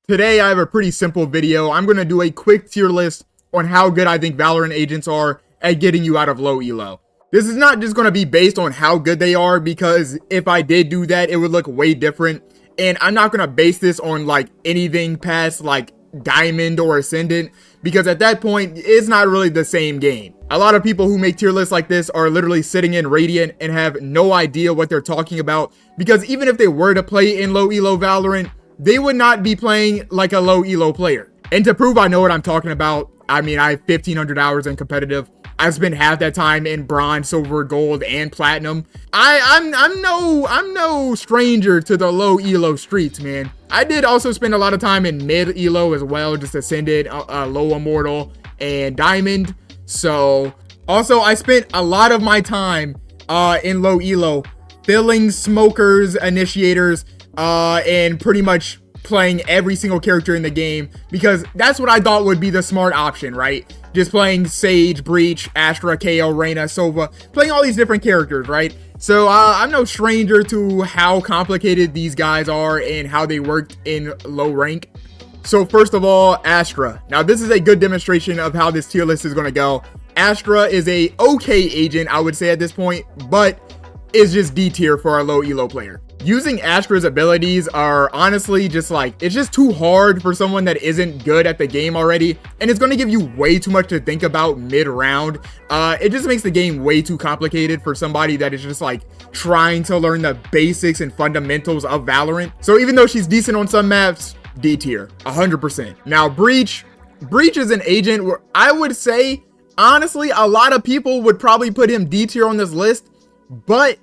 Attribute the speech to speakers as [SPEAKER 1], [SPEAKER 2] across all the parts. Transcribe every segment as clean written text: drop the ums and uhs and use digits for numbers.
[SPEAKER 1] Today I have a pretty simple video. I'm going to do a quick tier list on how good I think Valorant agents are at getting you out of low elo. This is not just going to be based on how good they are, because if I did do that, it would look way different. And I'm not going to base this on like anything past like Diamond or Ascendant, because at that point, it's not really the same game. A lot of people who make tier lists like this are literally sitting in Radiant and have no idea what they're talking about, because even if they were to play in low elo Valorant, they would not be playing like a low elo player. And to prove I know what I'm talking about, I mean, I have 1,500 hours in competitive. I've spent half that time in bronze, silver, gold, and platinum. I'm no stranger to the low elo streets, man. I did also spend a lot of time in mid elo as well, just Ascended, low immortal, and diamond. So also I spent a lot of my time in low elo filling smokers, initiators, and pretty much playing every single character in the game, because that's what I thought would be the smart option, right? Just playing Sage, Breach, Astra, KO, Reyna, Sova, playing all these different characters, right? So I'm no stranger to how complicated these guys are and how they worked in low rank. So first of all, Astra. Now this is a good demonstration of how this tier list is going to go. Astra is a okay agent, I would say at this point, but is just D tier for a low elo player. Using Astra's abilities are honestly just like, it's just too hard for someone that isn't good at the game already, and it's going to give you way too much to think about mid-round. It just makes the game way too complicated for somebody that is just like trying to learn the basics and fundamentals of Valorant. So even though she's decent on some maps, D tier, 100%. Now Breach is an agent where I would say, honestly, a lot of people would probably put him D tier on this list, but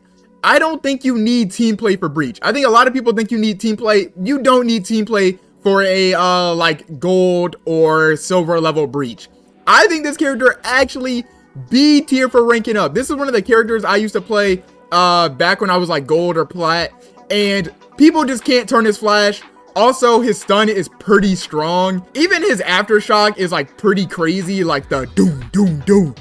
[SPEAKER 1] I don't think you need team play for Breach. I think a lot of people think you need team play. You don't need team play for a like gold or silver level Breach. I think this character actually B tier for ranking up. This is one of the characters I used to play back when I was like gold or plat, and people just can't turn his flash. Also, his stun is pretty strong. Even his aftershock is like pretty crazy, like the doom, doom, doom.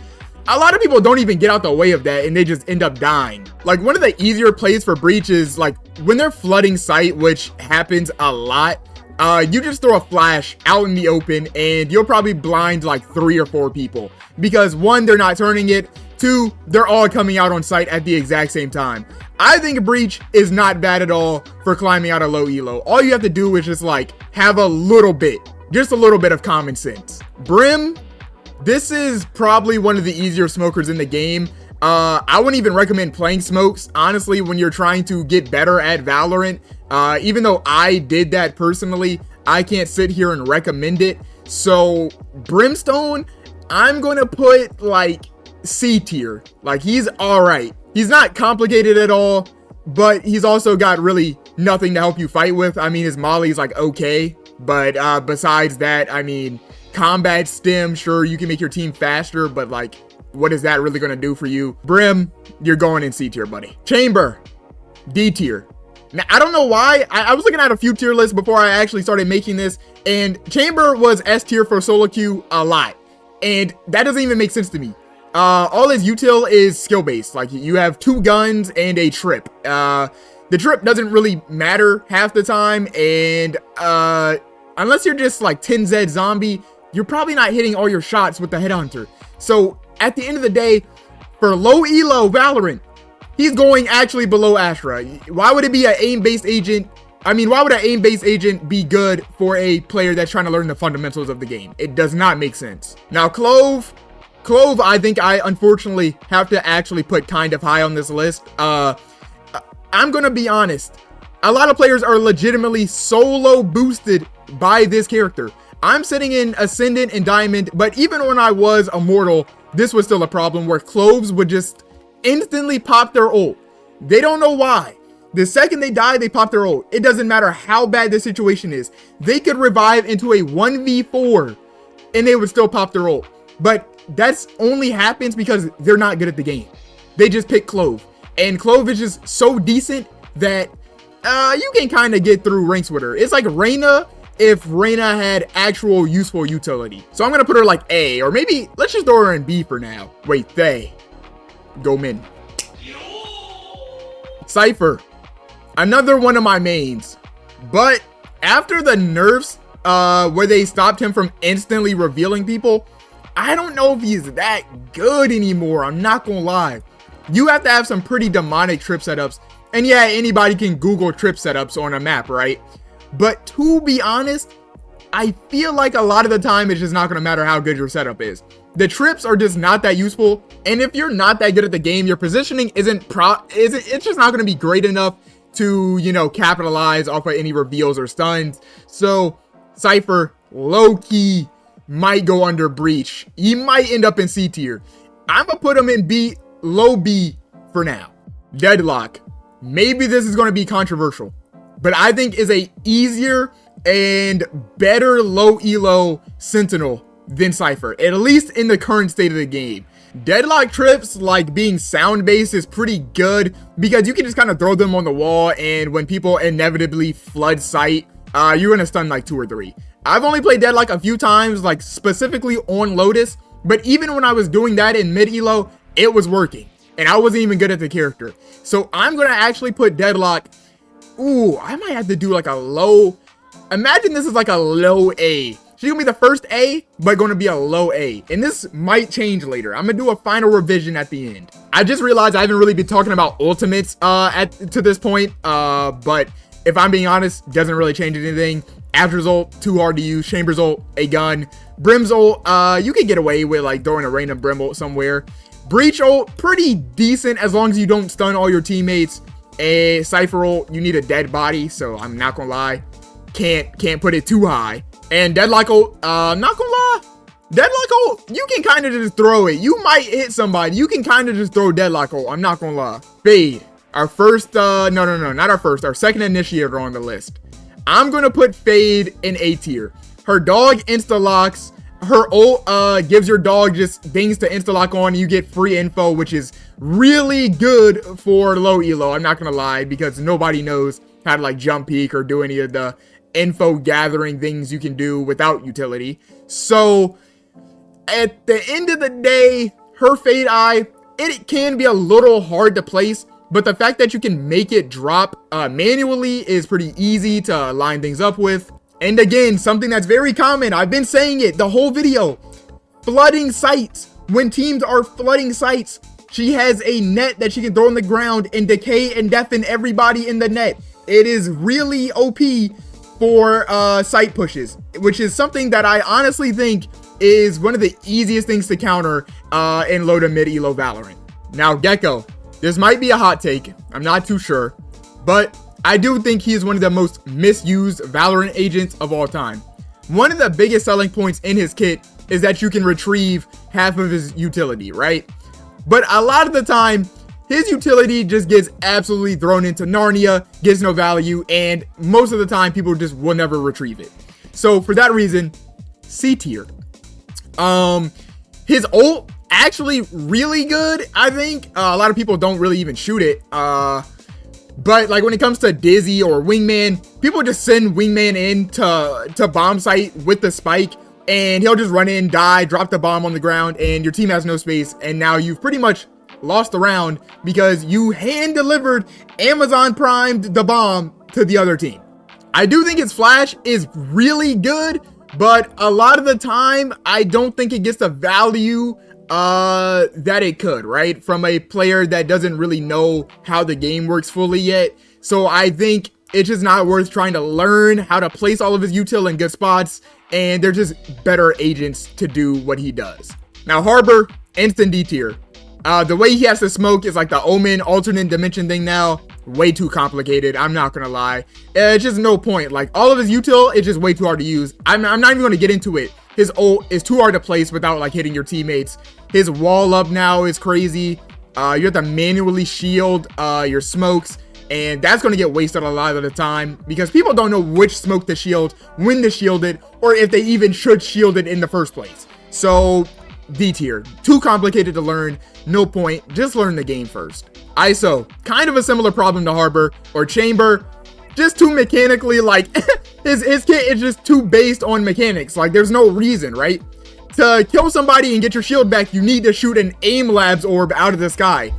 [SPEAKER 1] A lot of people don't even get out the way of that and they just end up dying. Like one of the easier plays for Breach is like when they're flooding site, which happens a lot. You just throw a flash out in the open and you'll probably blind like 3 or 4 people, because 1, they're not turning it, 2, they're all coming out on site at the exact same time. I think Breach is not bad at all for climbing out of low elo. All you have to do is just like have a little bit of common sense. Brim, this is probably one of the easier smokers in the game. I wouldn't even recommend playing smokes, honestly, when you're trying to get better at Valorant. Even though I did that personally, I can't sit here and recommend it. So Brimstone, I'm going to put like C tier. Like he's all right. He's not complicated at all, but he's also got really nothing to help you fight with. I mean, his molly is like okay, but besides that, I mean, combat stem, sure, you can make your team faster, but like, what is that really going to do for you? Brim, you're going in C tier, buddy. Chamber, D tier. Now, I don't know why. I was looking at a few tier lists before I actually started making this, and Chamber was S tier for solo queue a lot, and that doesn't even make sense to me. All his util is skill based. Like you have 2 guns and a trip. The trip doesn't really matter half the time, and unless you're just like 10Z zombie, you're probably not hitting all your shots with the headhunter. So at the end of the day, for low elo Valorant, he's going actually below Astra. Why would it be an aim-based agent? I mean, why would an aim-based agent be good for a player that's trying to learn the fundamentals of the game? It does not make sense. Now Clove, I think I unfortunately have to actually put kind of high on this list. I'm gonna be honest. A lot of players are legitimately solo boosted by this character. I'm sitting in Ascendant and Diamond, but even when I was Immortal, this was still a problem where Cloves would just instantly pop their ult. They don't know why. The second they die, they pop their ult. It doesn't matter how bad the situation is. They could revive into a 1v4 and they would still pop their ult. But that's only happens because they're not good at the game. They just pick Clove. And Clove is just so decent that you can kind of get through ranks with her. It's like Reyna if Reyna had actual useful utility. So I'm going to put her like A, or maybe let's just throw her in B for now. Wait, they go min. Cypher, another one of my mains, but after the nerfs where they stopped him from instantly revealing people, I don't know if he's that good anymore. I'm not gonna lie. You have to have some pretty demonic trip setups. And yeah, anybody can Google trip setups on a map, right? But to be honest, I feel like a lot of the time it's just not going to matter how good your setup is. The trips are just not that useful. And if you're not that good at the game, your positioning it's just not going to be great enough to, you know, capitalize off of any reveals or stuns. So Cypher, low key, might go under Breach. He might end up in C tier. I'm going to put him in B, low B for now. Deadlock. Maybe this is going to be controversial, but I think is a easier and better low elo Sentinel than Cypher, at least in the current state of the game. Deadlock trips, like being sound based, is pretty good because you can just kind of throw them on the wall, and when people inevitably flood sight, you're going to stun like 2 or 3. I've only played Deadlock a few times, like specifically on Lotus, but even when I was doing that in mid elo, it was working. And I wasn't even good at the character. So I'm going to actually put Deadlock. Ooh, I might have to do like a low. Imagine this is like a low A. She's going to be the first A, but going to be a low A. And this might change later. I'm going to do a final revision at the end. I just realized I haven't really been talking about ultimates to this point. But if I'm being honest, doesn't really change anything. After's ult, too hard to use. Chamber's ult, a gun. Brim's ult, you can get away with like throwing a random Brim ult somewhere. Breach ult, pretty decent as long as you don't stun all your teammates. A Cypher ult, you need a dead body, so I'm not gonna lie, can't put it too high. And Deadlock ult, not gonna lie, Deadlock ult, you can kind of just throw it. You might hit somebody, you can kind of just throw Deadlock ult, I'm not gonna lie. Fade, our first, no, not our first, our second initiator on the list. I'm gonna put Fade in A tier. Her dog insta locks. Her ult gives your dog just things to insta-lock on. You get free info, which is really good for low elo. I'm not going to lie, because nobody knows how to like jump peek or do any of the info gathering things you can do without utility. So at the end of the day, her Fade Eye, it can be a little hard to place, but the fact that you can make it drop manually is pretty easy to line things up with. And again, something that's very common, I've been saying it the whole video, flooding sites. When teams are flooding sites, she has a net that she can throw on the ground and decay and deafen everybody in the net. It is really OP for site pushes, which is something that I honestly think is one of the easiest things to counter in low to mid elo Valorant. Now Gecko, this might be a hot take, I'm not too sure, but I do think he is one of the most misused Valorant agents of all time. One of the biggest selling points in his kit is that you can retrieve half of his utility, right? But a lot of the time, his utility just gets absolutely thrown into Narnia, gets no value, and most of the time, people just will never retrieve it. So for that reason, C tier. His ult, actually really good, I think. A lot of people don't really even shoot it. But like when it comes to Dizzy or Wingman, people just send Wingman in to bomb site with the spike, and he'll just run in, die, drop the bomb on the ground, and your team has no space. And now you've pretty much lost the round because you hand delivered Amazon primed the bomb to the other team. I do think its flash is really good, but a lot of the time I don't think it gets the value that it could, right? From a player that doesn't really know how the game works fully yet. So I think it's just not worth trying to learn how to place all of his util in good spots, and they're just better agents to do what he does. Now Harbor, instant D tier. The way he has to smoke is like the Omen alternate dimension thing now. Way too complicated, I'm not gonna lie. It's just no point. Like all of his util, it's just way too hard to use. I'm not even gonna get into it. His ult is too hard to place without like hitting your teammates. His wall up now is crazy. You have to manually shield your smokes, and that's going to get wasted a lot of the time because people don't know which smoke to shield, when to shield it, or if they even should shield it in the first place. So D tier, too complicated to learn, no point, just learn the game first. ISO, kind of a similar problem to Harbor or Chamber, just too mechanically, like his kit is just too based on mechanics. Like there's no reason, right? To kill somebody and get your shield back, you need to shoot an aim labs orb out of the sky.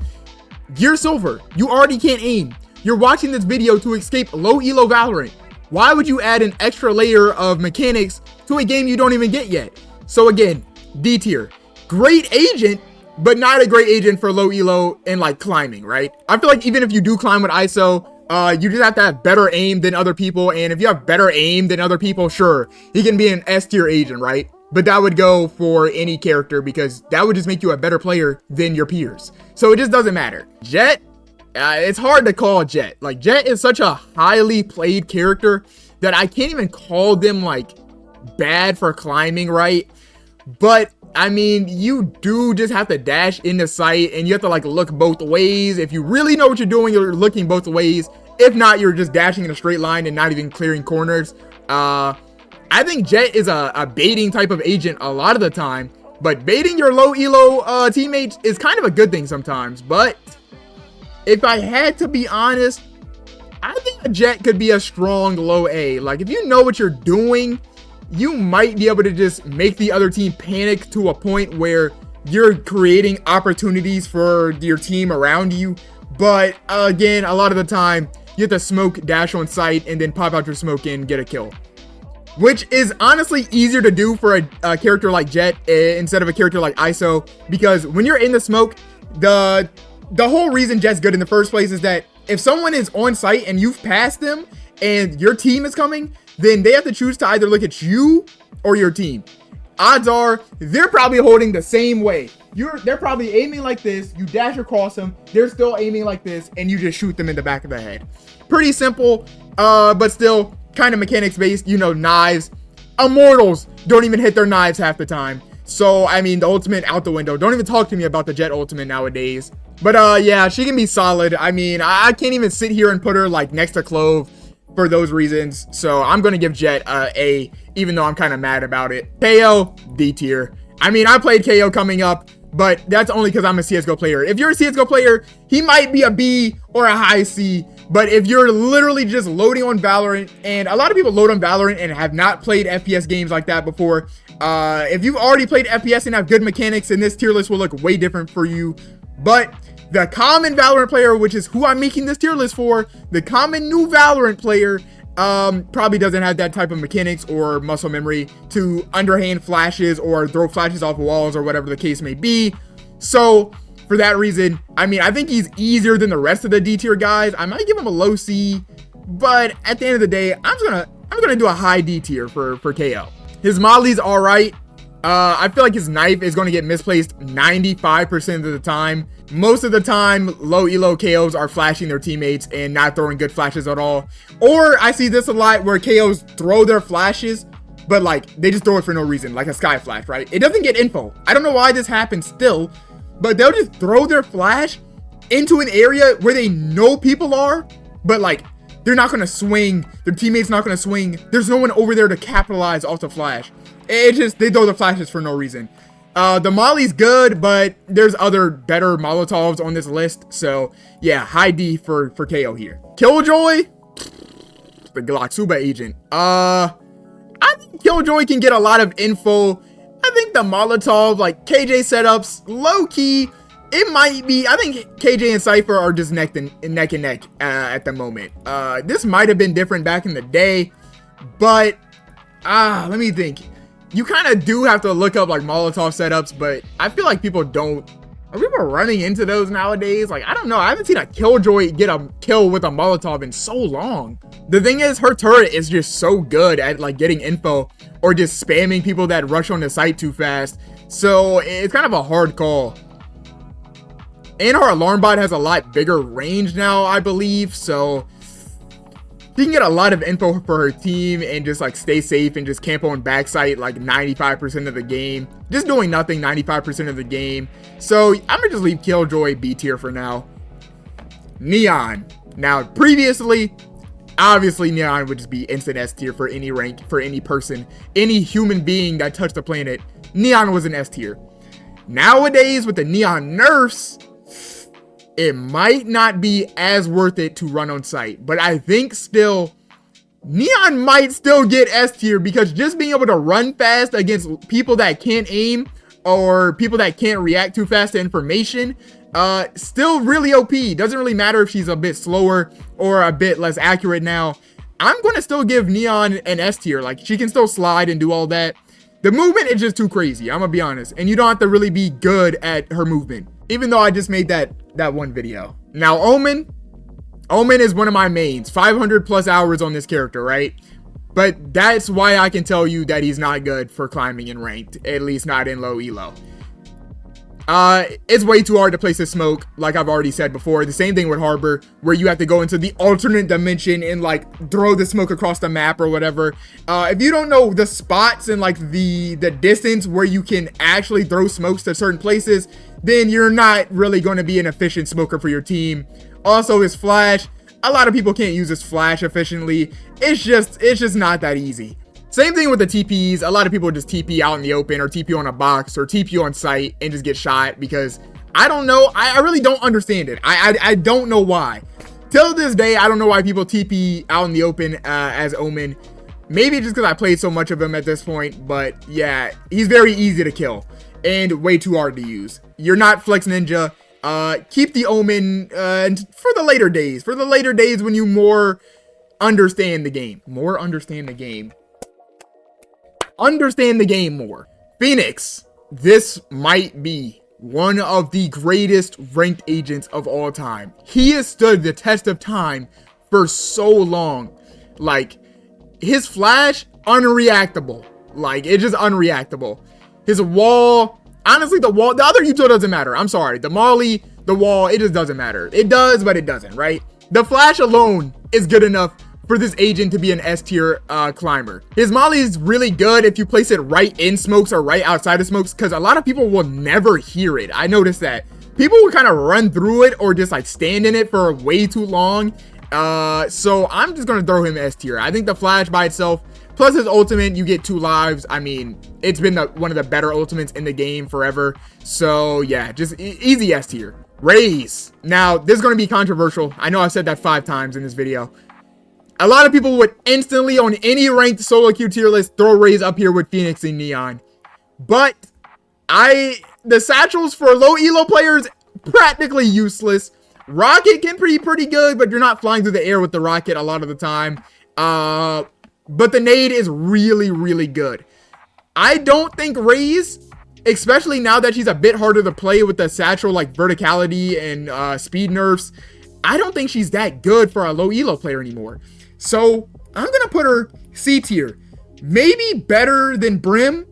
[SPEAKER 1] Gear Silver, you already can't aim. You're watching this video to escape low elo Valorant. Why would you add an extra layer of mechanics to a game you don't even get yet? So again, D tier. Great agent, but not a great agent for low elo and like climbing, right? I feel like even if you do climb with ISO, you just have to have better aim than other people. And if you have better aim than other people, sure, he can be an S tier agent, right? But that would go for any character because that would just make you a better player than your peers. So it just doesn't matter. Jett, it's hard to call Jett. Like, Jett is such a highly played character that I can't even call them like bad for climbing, right? But I mean, you do just have to dash into sight and you have to like look both ways. If you really know what you're doing, you're looking both ways. If not, you're just dashing in a straight line and not even clearing corners. I think Jett is a baiting type of agent a lot of the time, but baiting your low elo teammates is kind of a good thing sometimes. But if I had to be honest, I think a Jett could be a strong low A. Like, if you know what you're doing, you might be able to just make the other team panic to a point where you're creating opportunities for your team around you. But again, a lot of the time, you have to smoke, dash on sight, and then pop out your smoke and get a kill. Which is honestly easier to do for a character like Jett instead of a character like ISO. Because when you're in the smoke, the whole reason Jett's good in the first place is that if someone is on site and you've passed them and your team is coming, then they have to choose to either look at you or your team. Odds are they're probably holding the same way. They're probably aiming like this, you dash across them, they're still aiming like this, and you just shoot them in the back of the head. Pretty simple, but still kind of mechanics based, you know, knives. Immortals don't even hit their knives half the time. So, I mean, the ultimate out the window. Don't even talk to me about the Jett ultimate nowadays. But yeah, she can be solid. I mean, I can't even sit here and put her like next to Clove for those reasons. So I'm going to give Jett A, even though I'm kind of mad about it. KO, D tier. I mean, I played KO coming up, but that's only because I'm a CSGO player. If you're a CSGO player, he might be a B or a high C. But if you're literally just loading on Valorant, and a lot of people load on Valorant and have not played FPS games like that before, if you've already played FPS and have good mechanics, then this tier list will look way different for you. But the common Valorant player, which is who I'm making this tier list for, the common new Valorant player, probably doesn't have that type of mechanics or muscle memory to underhand flashes or throw flashes off walls or whatever the case may be. So for that reason, I mean, I think he's easier than the rest of the D tier guys. I might give him a low C, but at the end of the day, I'm gonna do a high D tier for KO. His molly's all right. I feel like his knife is going to get misplaced 95% of the time. Most of the time, low elo KOs are flashing their teammates and not throwing good flashes at all. Or I see this a lot where KOs throw their flashes, but like they just throw it for no reason, like a sky flash, right? It doesn't get info. I don't know why this happens still, but they'll just throw their flash into an area where they know people are, but like they're not going to swing. Their teammate's not going to swing. There's no one over there to capitalize off the flash. It's just, they throw the flashes for no reason. The molly's good, but there's other better Molotovs on this list. So yeah, high D for KO here. Killjoy, the Glocksuba agent. I think Killjoy can get a lot of info. I think the Molotov, like KJ setups, low key, it might be. I think KJ and Cypher are just neck and neck at the moment. This might have been different back in the day, but let me think. You kind of do have to look up like Molotov setups, but I feel like people don't. Are people running into those nowadays? Like, I don't know. I haven't seen a Killjoy get a kill with a Molotov in so long. The thing is, her turret is just so good at like getting info or just spamming people that rush on the site too fast. So it's kind of a hard call. And her alarm bot has a lot bigger range now, I believe. So she can get a lot of info for her team and just like stay safe and just camp on backside like 95% of the game. Just doing nothing 95% of the game. So I'm gonna just leave Killjoy B tier for now. Neon. Now previously, obviously Neon would just be instant S tier for any rank, for any person, any human being that touched the planet. Neon was an S tier. Nowadays with the Neon nerfs, it might not be as worth it to run on site, but I think still Neon might still get S tier because just being able to run fast against people that can't aim or people that can't react too fast to information, still really OP. Doesn't really matter if she's a bit slower or a bit less accurate now. I'm going to still give Neon an S tier. Like, she can still slide and do all that. The movement is just too crazy, I'm going to be honest. And you don't have to really be good at her movement, even though I just made that one video. Now, Omen is one of my mains. 500 plus hours on this character, right? But that's why I can tell you that he's not good for climbing in ranked, at least not in low elo. It's way too hard to place a smoke, like I've already said before. The same thing with Harbor, where you have to go into the alternate dimension and like throw the smoke across the map or whatever. If you don't know the spots and like the distance where you can actually throw smokes to certain places, then you're not really going to be an efficient smoker for your team. Also, his flash, a lot of people can't use his flash efficiently. It's just not that easy. Same thing with the TPs. A lot of people just TP out in the open or TP on a box or TP on site and just get shot because I don't know. I really don't understand it. I don't know why. Till this day, I don't know why people TP out in the open as Omen. Maybe just because I played so much of him at this point. But yeah, he's very easy to kill and way too hard to use. You're not Flex Ninja. Keep the Omen for the later days. For the later days when you more understand the game. Understand the game more. Phoenix, this might be one of the greatest ranked agents of all time. He has stood the test of time for so long. Like, his flash, unreactable. Like, it's just unreactable. His wall, honestly, the other util doesn't matter. I'm sorry. The Molly, the wall, it just doesn't matter. It does, but it doesn't, right? The flash alone is good enough for this agent to be an S tier climber. His Molly is really good if you place it right in smokes or right outside of smokes, because a lot of people will never hear it. I noticed that people will kind of run through it or just like stand in it for way too long. So I'm just gonna throw him S tier. I think the flash by itself, plus his ultimate, you get 2 lives. I mean, it's been one of the better ultimates in the game forever. So yeah, just easy S tier. Raze. Now, this is gonna be controversial. I know I've said that 5 times in this video. A lot of people would instantly, on any ranked solo queue tier list, throw Raze up here with Phoenix and Neon. But the satchels for low elo players, practically useless. Rocket can be pretty good, but you're not flying through the air with the rocket a lot of the time. But the nade is really, really good. I don't think Raze, especially now that she's a bit harder to play with the satchel like verticality and speed nerfs, I don't think she's that good for a low elo player anymore. So I'm gonna put her C tier. Maybe better than Brim,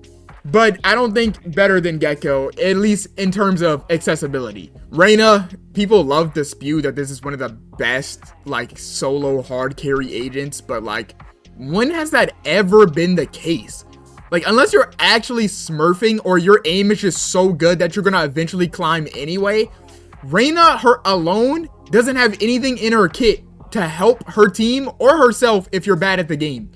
[SPEAKER 1] but I don't think better than Gecko, at least in terms of accessibility. Reyna, people love to spew that this is one of the best like solo hard carry agents, but like, when has that ever been the case? Like, unless you're actually smurfing or your aim is just so good that you're gonna eventually climb anyway, Reyna, her alone, doesn't have anything in her kit to help her team or herself if you're bad at the game.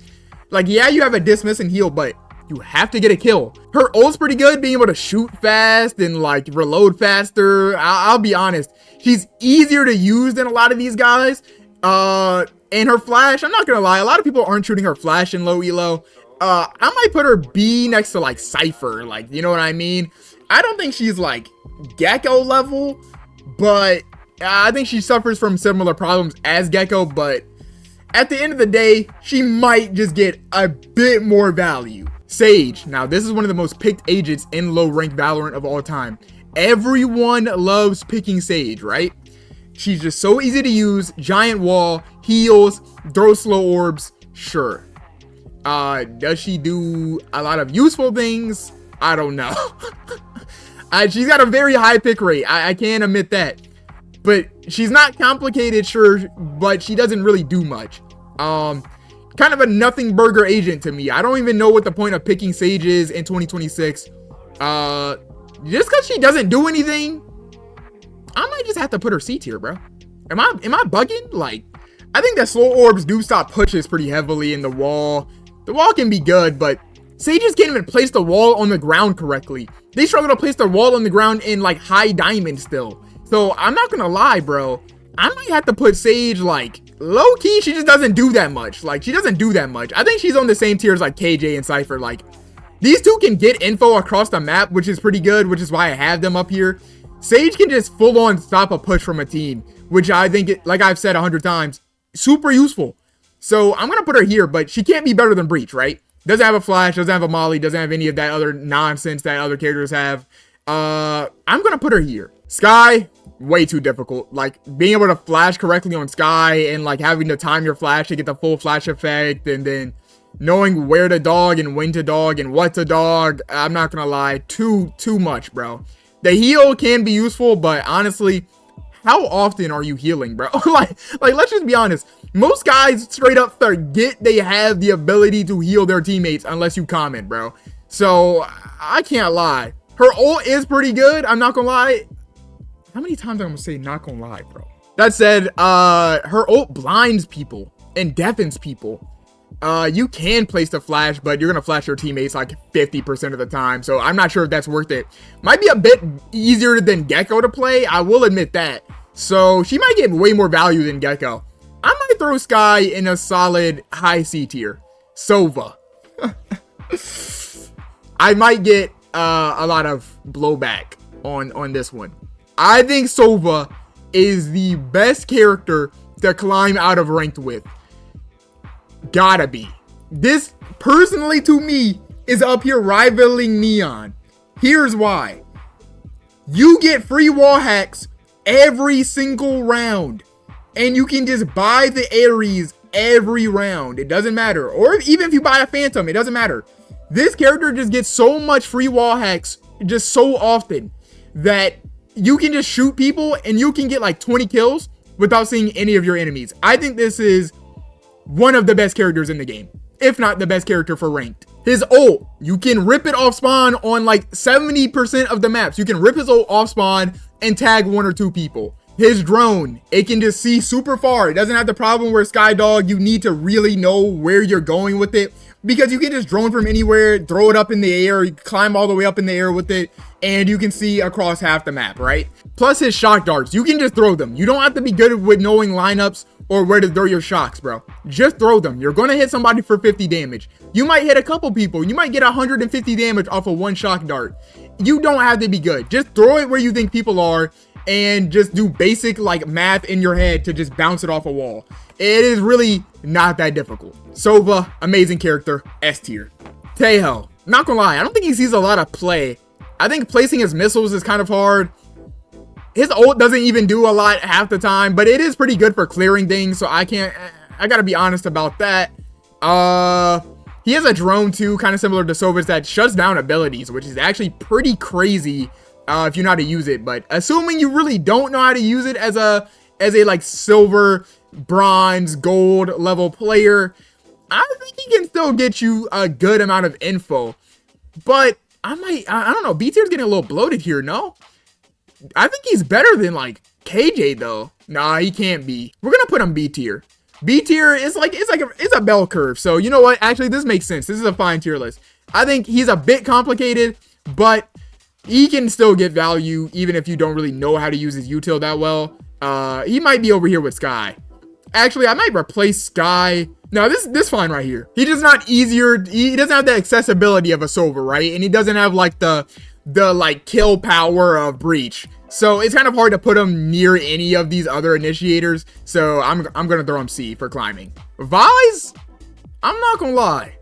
[SPEAKER 1] Like, yeah, you have a dismiss and heal, but you have to get a kill. Her ult's pretty good, being able to shoot fast and like reload faster. I'll be honest, she's easier to use than a lot of these guys. And her flash, I'm not gonna lie, a lot of people aren't shooting her flash in low elo. I might put her B next to like Cypher, like, you know what I mean? I don't think she's like Gecko level, but I think she suffers from similar problems as Gecko, but at the end of the day, she might just get a bit more value. Sage. Now, this is one of the most picked agents in low-ranked Valorant of all time. Everyone loves picking Sage, right? She's just so easy to use. Giant wall, heals, throws slow orbs. Sure. Does she do a lot of useful things? I don't know. She's got a very high pick rate. I can't admit that. But she's not complicated, sure, but she doesn't really do much. Kind of a nothing burger agent to me. I don't even know what the point of picking Sage is in 2026. Just because she doesn't do anything, I might just have to put her C tier, bro. Am I bugging? Like, I think that slow orbs do stop pushes pretty heavily in the wall. The wall can be good, but Sages can't even place the wall on the ground correctly. They struggle to place their wall on the ground in like high diamond still. So I'm not gonna lie, bro. I might have to put Sage like low key. She just doesn't do that much. Like, she doesn't do that much. I think she's on the same tier as like KJ and Cypher. Like, these two can get info across the map, which is pretty good, which is why I have them up here. Sage can just full on stop a push from a team, which I think, like I've said 100 times, super useful. So I'm going to put her here, but she can't be better than Breach, right? Doesn't have a flash, doesn't have a molly, doesn't have any of that other nonsense that other characters have. I'm going to put her here. Skye, way too difficult. Like, being able to flash correctly on Skye and, like, having to time your flash to get the full flash effect, and then knowing where to dog and when to dog and what to dog. I'm not going to lie. Too much, bro. The heal can be useful, but honestly, how often are you healing, bro? like, let's just be honest. Most guys straight up forget they have the ability to heal their teammates unless you comment, bro. So, I can't lie. Her ult is pretty good. I'm not gonna lie. How many times am I gonna say not gonna lie, bro? That said, her ult blinds people and deafens people. You can place the flash, but you're gonna flash your teammates like 50% of the time. So I'm not sure if that's worth it. Might be a bit easier than Gecko to play. I will admit that. So she might get way more value than Gecko. I might throw Skye in a solid high C tier. Sova. I might get a lot of blowback on this one. I think Sova is the best character to climb out of ranked with. Gotta be. This, personally to me, is up here rivaling Neon. Here's why. You get free wall hacks every single round. And you can just buy the Ares every round. It doesn't matter. Or even if you buy a Phantom, it doesn't matter. This character just gets so much free wall hacks just so often that you can just shoot people and you can get like 20 kills without seeing any of your enemies. I think this is one of the best characters in the game, if not the best character for ranked. His ult, you can rip it off spawn on like 70% of the maps. You can rip his ult off spawn and tag 1 or 2 people. His drone, it can just see super far. It doesn't have the problem where Skydog, you need to really know where you're going with it, because you can just drone from anywhere, throw it up in the air, you climb all the way up in the air with it, and you can see across half the map, right? Plus his shock darts, you can just throw them. You don't have to be good with knowing lineups or where to throw your shocks, bro. Just throw them. You're going to hit somebody for 50 damage. You might hit a couple people. You might get 150 damage off of one shock dart. You don't have to be good. Just throw it where you think people are and just do basic like math in your head to just bounce it off a wall. It is really not that difficult. Sova, amazing character, S tier. Tejo, not gonna lie, I don't think he sees a lot of play. I think placing his missiles is kind of hard. His ult doesn't even do a lot half the time, but it is pretty good for clearing things, so I gotta be honest about that. He has a drone too, kind of similar to Sova's, that shuts down abilities, which is actually pretty crazy if you know how to use it. But assuming you really don't know how to use it as a like silver, bronze, gold level player, I think he can still get you a good amount of info. But I don't know, B tier's getting a little bloated here, no? I think he's better than like KJ though. Nah, he can't be. We're gonna put him B tier. B tier is like it's a bell curve. So you know what? Actually, this makes sense. This is a fine tier list. I think he's a bit complicated, but he can still get value even if you don't really know how to use his util that well. He might be over here with Skye. Actually, I might replace Skye. No, this fine right here. He just not easier. He doesn't have the accessibility of a Sova, right? And he doesn't have like the like kill power of Breach. So it's kind of hard to put him near any of these other initiators. So I'm gonna throw him C for climbing. Vise, I'm not gonna lie,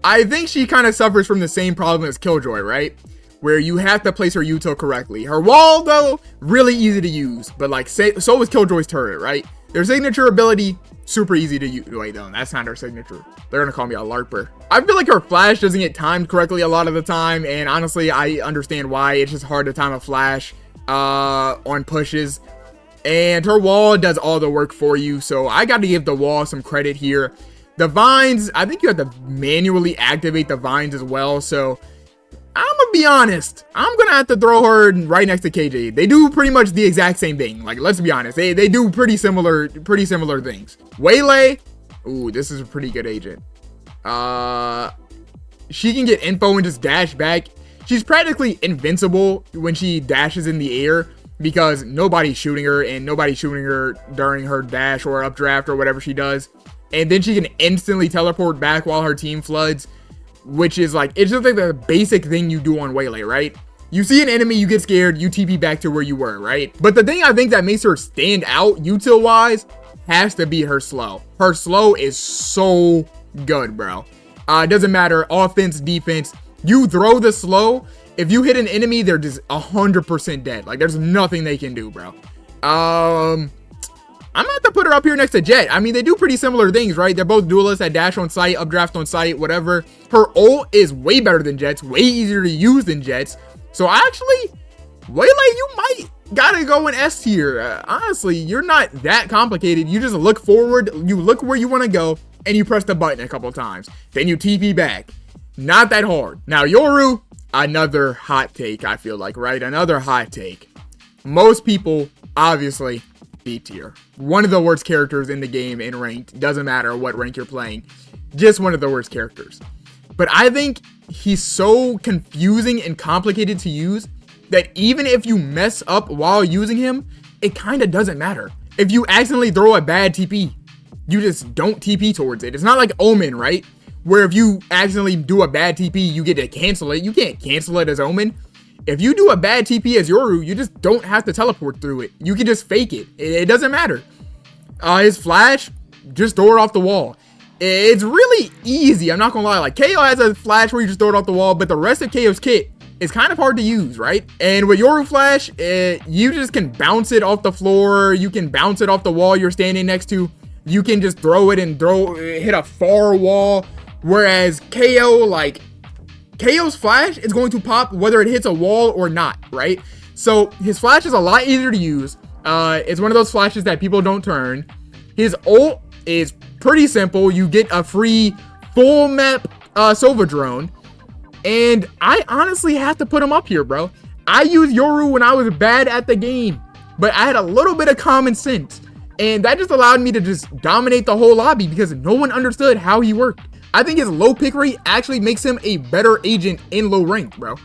[SPEAKER 1] I think she kind of suffers from the same problem as Killjoy, right? Where you have to place her util correctly. Her wall though, really easy to use, but like so is Killjoy's turret, right? Their signature ability, super easy to use. Wait, no, that's not her signature. They're gonna call me a LARPer. I feel like her flash doesn't get timed correctly a lot of the time, and honestly, I understand why. It's just hard to time a flash on pushes, and her wall does all the work for you, so I got to give the wall some credit here. The vines, I think you have to manually activate the vines as well, so I'm gonna be honest, I'm gonna have to throw her right next to KJ. They do pretty much the exact same thing. Like, let's be honest, they do pretty similar things. Waylay, ooh, this is a pretty good agent. She can get info and just dash back. She's practically invincible when she dashes in the air because nobody's shooting her, and nobody's shooting her during her dash or updraft or whatever she does. And then she can instantly teleport back while her team floods, which is like, it's just like the basic thing you do on Waylay, right? You see an enemy, you get scared, you TP back to where you were, right? But the thing I think that makes her stand out util wise has to be her slow. Her slow is so good, bro. It doesn't matter, offense, defense. You throw the slow, if you hit an enemy, they're just 100% dead. Like, there's nothing they can do, bro. I'm gonna have to put her up here next to Jett. I mean, they do pretty similar things, right? They're both duelists at dash on sight, updraft on sight, whatever. Her ult is way better than Jett's, way easier to use than Jett's. So actually, Waylay, you might gotta go in S tier. Honestly, you're not that complicated. You just look forward, you look where you want to go, and you press the button a couple times. Then you TP back. Not that hard. Now, Yoru, another hot take, I feel like, right? Another hot take. Most people, obviously, B tier. One of the worst characters in the game in ranked. Doesn't matter what rank you're playing. Just one of the worst characters. But I think he's so confusing and complicated to use that even if you mess up while using him, it kind of doesn't matter. If you accidentally throw a bad TP, you just don't TP towards it. It's not like Omen, right? Where if you accidentally do a bad TP, you get to cancel it. You can't cancel it as Omen. If you do a bad TP as Yoru, you just don't have to teleport through it. You can just fake it. It doesn't matter. His flash, just throw it off the wall. It's really easy. I'm not gonna lie. Like, KO has a flash where you just throw it off the wall, but the rest of KO's kit is kind of hard to use, right? And with Yoru flash, you just can bounce it off the floor. You can bounce it off the wall you're standing next to. You can just throw it and hit a far wall. Whereas KO, like, KO's flash is going to pop whether it hits a wall or not, right? So his flash is a lot easier to use. It's one of those flashes that people don't turn. His ult is pretty simple. You get a free full map Sova drone. And I honestly have to put him up here, bro. I used Yoru when I was bad at the game, but I had a little bit of common sense. And that just allowed me to just dominate the whole lobby because no one understood how he worked. I think his low pick rate actually makes him a better agent in low rank, bro.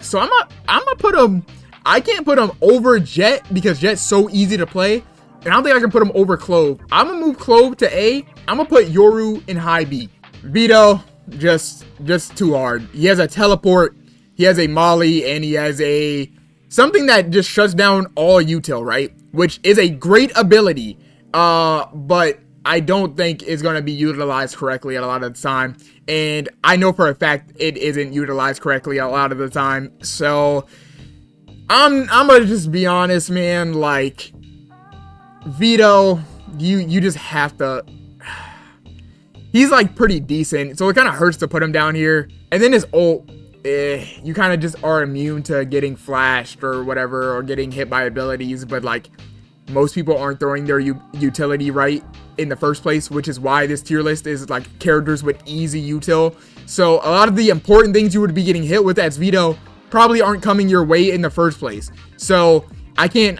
[SPEAKER 1] So I'm gonna put him, I can't put him over Jett because Jett's so easy to play. And I don't think I can put him over Clove. I'm gonna move Clove to A. I'm gonna put Yoru in high B. Vito, just too hard. He has a teleport, he has a molly, and he has something that just shuts down all util, right? Which is a great ability, but I don't think is going to be utilized correctly a lot of the time. And I know for a fact it isn't utilized correctly a lot of the time. So I'm going to just be honest, man. Like, Vito, you just have to. He's like pretty decent, so it kind of hurts to put him down here. And then his ult, you kind of just are immune to getting flashed or whatever, or getting hit by abilities. But like, most people aren't throwing their utility right in the first place, which is why this tier list is like characters with easy util. So a lot of the important things you would be getting hit with as Vito probably aren't coming your way in the first place. So I can't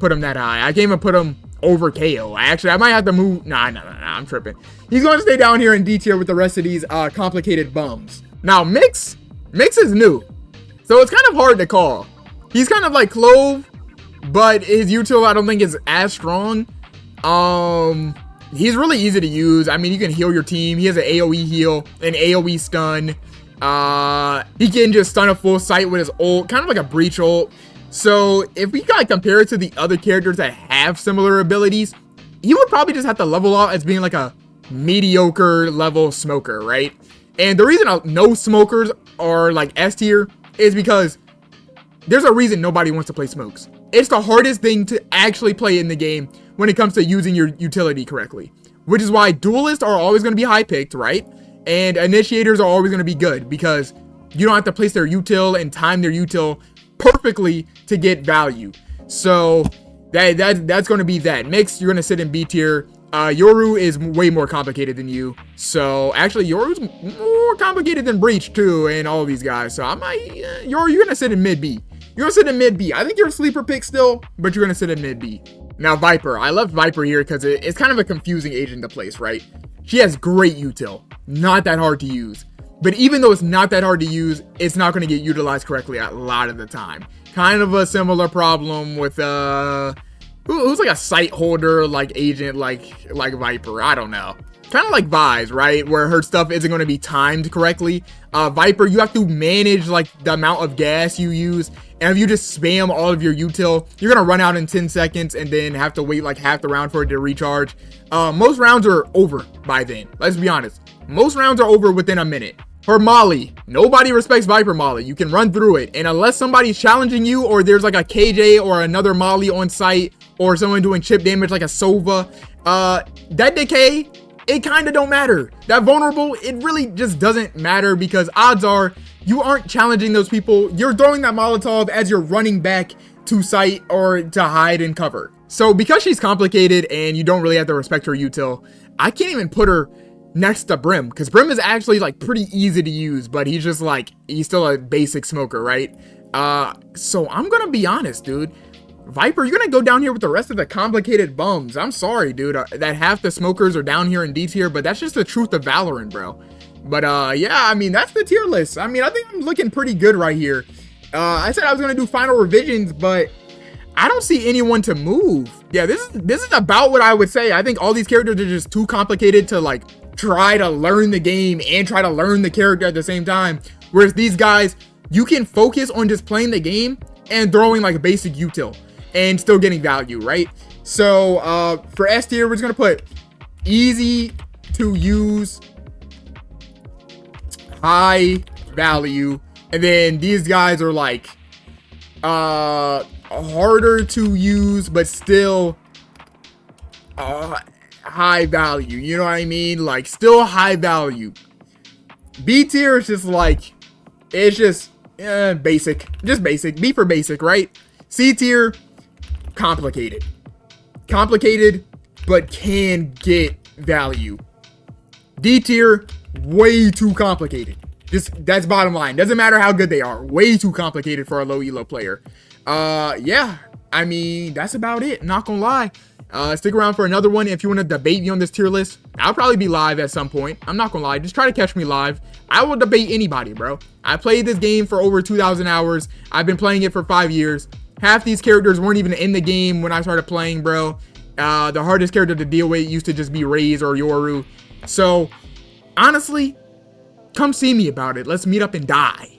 [SPEAKER 1] put him that high. I can't even put him over KO. I might have to move. Nah, I'm tripping. He's going to stay down here in D tier with the rest of these complicated bums. Now Mix is new, so it's kind of hard to call. He's kind of like Clove, but his util I don't think is as strong. He's really easy to use. I mean, you can heal your team. He has an AoE heal, an AoE stun. He can just stun a full site with his ult, kind of like a breach ult. So if we gotta compare it to the other characters that have similar abilities, he would probably just have to level up as being like a mediocre level smoker, right? And the reason no smokers are like S tier is because there's a reason nobody wants to play smokes. It's the hardest thing to actually play in the game when it comes to using your utility correctly, which is why duelists are always going to be high picked, right? And initiators are always going to be good because you don't have to place their util and time their util perfectly to get value. So that's going to be that. Mix, you're going to sit in B tier. Yoru is way more complicated than you. So actually, Yoru's more complicated than Breach too, and all these guys. So I might, Yoru, you're going to sit in mid B. You're going to sit in mid B. I think you're a sleeper pick still, but you're going to sit in mid B. Now Viper, I left Viper here because it's kind of a confusing agent to place, right? She has great util, not that hard to use. But even though it's not that hard to use, it's not going to get utilized correctly a lot of the time. Kind of a similar problem with who's like a site holder like agent like Viper. I don't know. kind of like Vise, right? Where her stuff isn't going to be timed correctly. Viper, you have to manage like the amount of gas you use. And if you just spam all of your util, you're going to run out in 10 seconds and then have to wait like half the round for it to recharge. Most rounds are over by then. Let's be honest. Most rounds are over within a minute. Her Molly, nobody respects Viper Molly. You can run through it. And unless somebody's challenging you or there's like a KJ or another Molly on site or someone doing chip damage like a Sova, that decay, it kind of don't matter. That vulnerable, it really just doesn't matter because odds are you aren't challenging those people. You're throwing that Molotov as you're running back to site or to hide and cover. So because she's complicated and you don't really have to respect her util, I can't even put her next to Brim because Brim is actually like pretty easy to use, but he's just like, he's still a basic smoker, right? So I'm gonna be honest, dude. Viper, you're gonna go down here with the rest of the complicated bums. I'm sorry, dude, that half the smokers are down here in D tier, but that's just the truth of Valorant, bro. But yeah, I mean, that's the tier list. I mean, I think I'm looking pretty good right here. I said I was gonna do final revisions, but I don't see anyone to move. Yeah, this is about what I would say. I think all these characters are just too complicated to like try to learn the game and try to learn the character at the same time. Whereas these guys, you can focus on just playing the game and throwing like a basic util and still getting value, right? So for S tier, we're just gonna put easy to use, high value, and then these guys are like harder to use but still high value, you know what I mean? Like still high value. B tier is just like, it's just basic, just basic. B for basic, right? C tier, complicated, but can get value. D tier, way too complicated. Just, that's bottom line. Doesn't matter how good they are, way too complicated for a low elo player. Yeah, I mean, that's about it, not gonna lie. Stick around for another one if you want to debate me on this tier list. I'll probably be live at some point. I'm not gonna lie, just try to catch me live. I will debate anybody, bro. I played this game for over 2,000 hours. I've been playing it for 5 years. Half these characters weren't even in the game when I started playing, bro. The hardest character to deal with used to just be Raze or Yoru. So honestly, come see me about it. Let's meet up and die.